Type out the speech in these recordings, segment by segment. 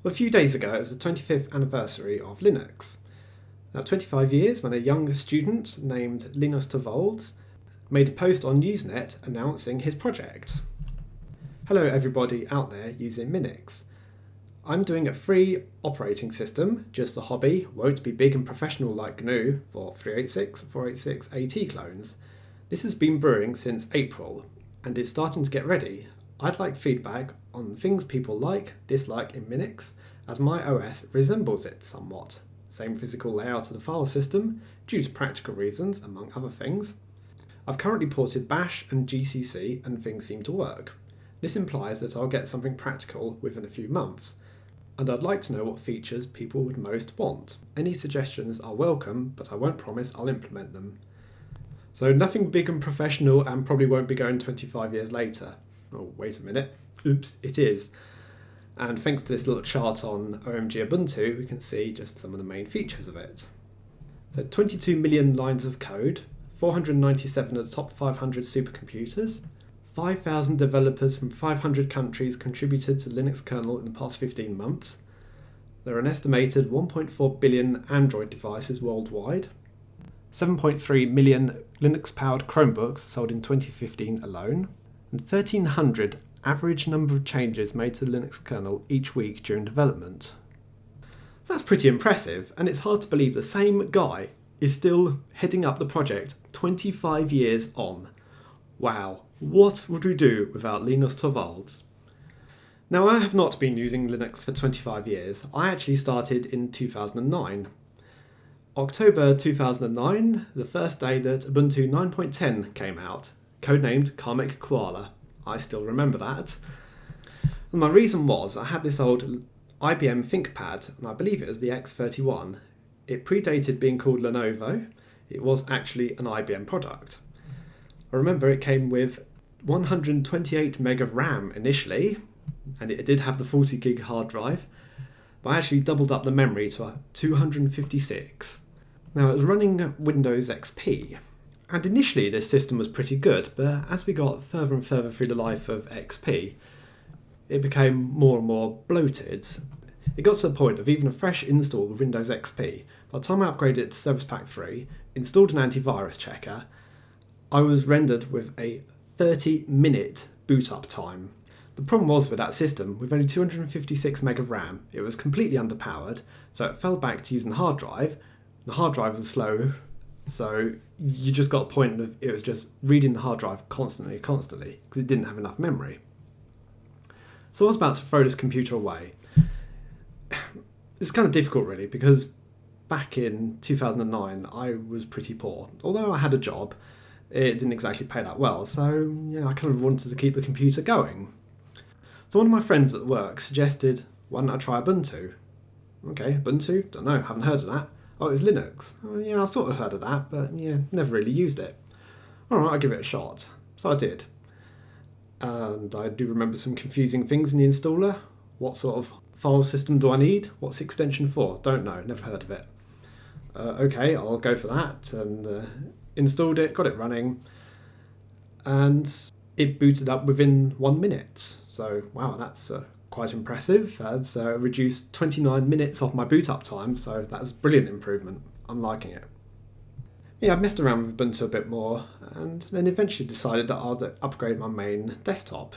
Well, a few days ago it was the 25th anniversary of Linux. Now, 25 years when a young student named Linus Torvalds made a post on Usenet announcing his project. Hello everybody out there using Minix. I'm doing a free operating system, just a hobby, won't be big and professional like GNU for 386, 486 AT clones. This has been brewing since April and is starting to get ready. I'd like feedback on things people like, dislike in Minix, as my OS resembles it somewhat. Same physical layout of the file system, due to practical reasons, among other things. I've currently ported Bash and GCC and things seem to work. This implies that I'll get something practical within a few months, and I'd like to know what features people would most want. Any suggestions are welcome, but I won't promise I'll implement them. So nothing big and professional and probably won't be going 25 years later. Oh, wait a minute. Oops, it is. And thanks to this little chart on OMG Ubuntu, we can see just some of the main features of it. So 22 million lines of code, 497 of the top 500 supercomputers, 5,000 developers from 500 countries contributed to Linux kernel in the past 15 months. There are an estimated 1.4 billion Android devices worldwide, 7.3 million Linux-powered Chromebooks sold in 2015 alone, and 1,300 average number of changes made to the Linux kernel each week during development. So that's pretty impressive, and it's hard to believe the same guy is still heading up the project 25 years on. Wow, what would we do without Linus Torvalds? Now, I have not been using Linux for 25 years. I actually started in 2009. October 2009, the first day that Ubuntu 9.10 came out, codenamed Karmic Koala. I still remember that. And my reason was I had this old IBM ThinkPad, and I believe it was the X31. It predated being called Lenovo. It was actually an IBM product. I remember it came with 128 meg of RAM initially, and it did have the 40 gig hard drive, but I actually doubled up the memory to 256. Now, it was running Windows XP, and initially this system was pretty good, but as we got further and further through the life of XP, it became more and more bloated. It got to the point of even a fresh install of Windows XP. By the time I upgraded it to Service Pack 3, installed an antivirus checker, I was rendered with a 30-minute boot up time. The problem was with that system, with only 256 meg of RAM, it was completely underpowered, so it fell back to using the hard drive. The hard drive was slow, so you just got a point of it was just reading the hard drive constantly, because it didn't have enough memory. So I was about to throw this computer away. It's kind of difficult really, because back in 2009 I was pretty poor. Although I had a job, it didn't exactly pay that well, so I kind of wanted to keep the computer going. So one of my friends at work suggested, why don't I try Ubuntu? Okay, Ubuntu? Don't know, haven't heard of that. Oh, it was Linux. Oh, yeah, I sort of heard of that, but never really used it. Alright, I'll give it a shot. So I did. And I do remember some confusing things in the installer. What sort of file system do I need? What's the extension for? Don't know, never heard of it. Okay, I'll go for that, and installed it, got it running, and it booted up within 1 minute. So, wow, that's quite impressive. That's reduced 29 minutes off my boot up time, so that's a brilliant improvement. I'm liking it. Yeah, I've messed around with Ubuntu a bit more, and then eventually decided that I'd upgrade my main desktop.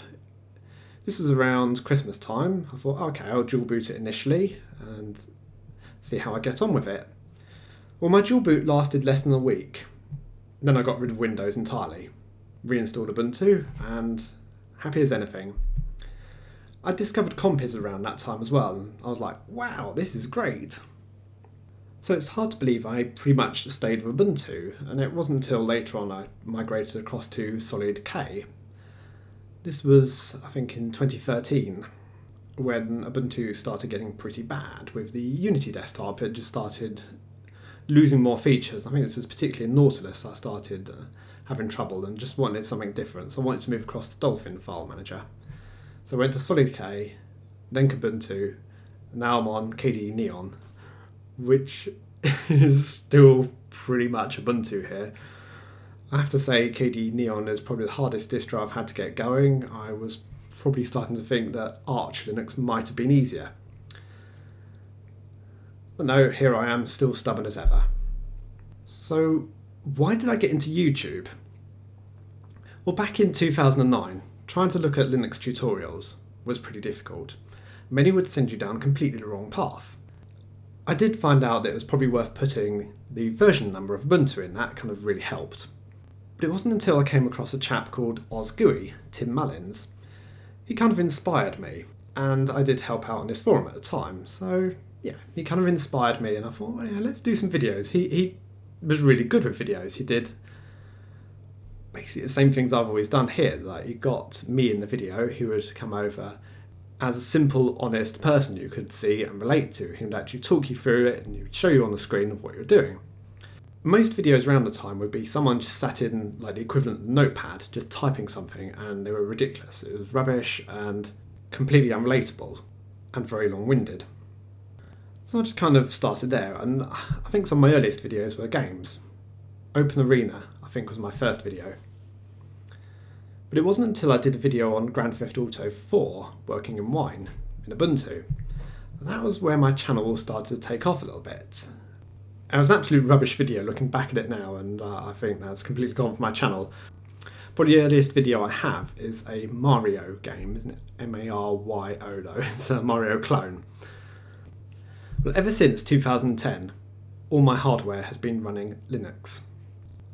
This was around Christmas time. I thought, okay, I'll dual boot it initially, and see how I get on with it. Well, my dual boot lasted less than a week. Then I got rid of Windows entirely, reinstalled Ubuntu, and happy as anything. I discovered Compiz around that time as well, and I was like, wow, this is great. So it's hard to believe I pretty much stayed with Ubuntu, and it wasn't until later on I migrated across to Solid K. This was, I think, in 2013, when Ubuntu started getting pretty bad with the Unity desktop. It just started losing more features. I think this was particularly in Nautilus I started having trouble and just wanted something different. So I wanted to move across to Dolphin File Manager. So I went to Solid K, then Ubuntu, and now I'm on KDE Neon, which is still pretty much Ubuntu here. I have to say KDE Neon is probably the hardest distro I've had to get going. I was probably starting to think that Arch Linux might have been easier. But no, here I am, still stubborn as ever. So, why did I get into YouTube? Well, back in 2009, trying to look at Linux tutorials was pretty difficult. Many would send you down completely the wrong path. I did find out that it was probably worth putting the version number of Ubuntu in. That kind of really helped. But it wasn't until I came across a chap called OzGUI, Tim Mullins. He kind of inspired me, and I did help out on his forum at the time. So yeah, he kind of inspired me, and I thought, well, yeah, let's do some videos. He was really good with videos. He did basically the same things I've always done here. Like, he got me in the video, who would come over as a simple, honest person you could see and relate to. He would actually talk you through it, and he would show you on the screen what you're doing. Most videos around the time would be someone just sat in like the equivalent notepad, just typing something, and they were ridiculous. It was rubbish and completely unrelatable and very long-winded. So I just kind of started there, and I think some of my earliest videos were games. Open Arena, I think, was my first video. But it wasn't until I did a video on Grand Theft Auto 4, working in wine, in Ubuntu. And that was where my channel started to take off a little bit. It was an absolute rubbish video looking back at it now, and I think that's completely gone from my channel. Probably the earliest video I have is a Mario game, isn't it? M-A-R-Y-O though, it's a Mario clone. But ever since 2010, all my hardware has been running Linux.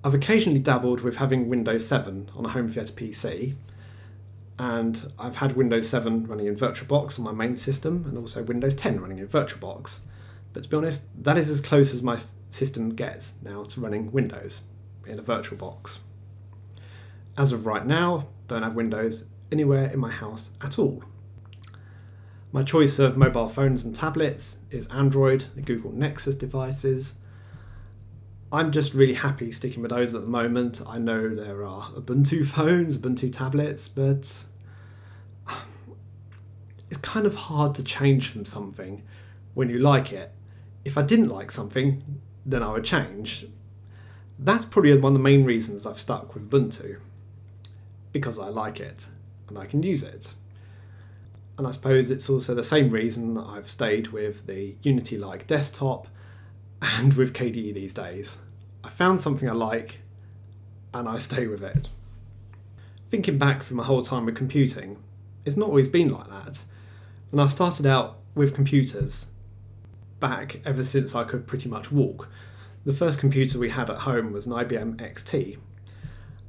I've occasionally dabbled with having Windows 7 on a home theatre PC, and I've had Windows 7 running in VirtualBox on my main system, and also Windows 10 running in VirtualBox. But to be honest, that is as close as my system gets now to running Windows in a VirtualBox. As of right now, don't have Windows anywhere in my house at all. My choice of mobile phones and tablets is Android, the Google Nexus devices. I'm just really happy sticking with those at the moment. I know there are Ubuntu phones, Ubuntu tablets, but it's kind of hard to change from something when you like it. If I didn't like something, then I would change. That's probably one of the main reasons I've stuck with Ubuntu, because I like it and I can use it. And I suppose it's also the same reason that I've stayed with the Unity-like desktop and with KDE these days. I found something I like and I stay with it. Thinking back through my whole time with computing, it's not always been like that. When I started out with computers, back ever since I could pretty much walk, the first computer we had at home was an IBM XT.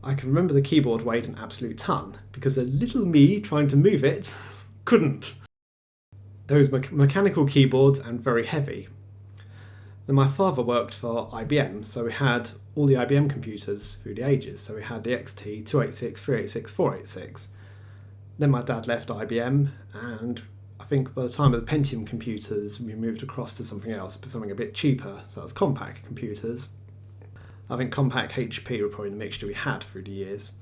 I can remember the keyboard weighed an absolute ton, because a little me trying to move it couldn't. It was mechanical keyboards and very heavy. Then my father worked for IBM, so we had all the IBM computers through the ages. So we had the XT, 286, 386, 486. Then my dad left IBM, and I think by the time of the Pentium computers, we moved across to something else, something a bit cheaper. So that was compact computers. I think compact HP were probably the mixture we had through the years.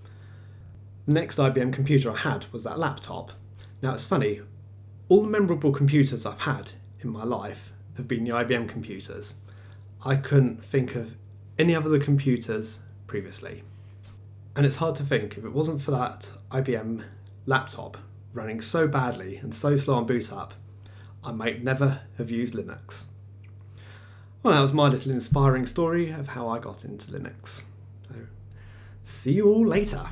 The next IBM computer I had was that laptop. Now it's funny, all the memorable computers I've had in my life have been the IBM computers. I couldn't think of any other computers previously. And it's hard to think, if it wasn't for that IBM laptop running so badly and so slow on boot up, I might never have used Linux. Well, that was my little inspiring story of how I got into Linux. So, see you all later.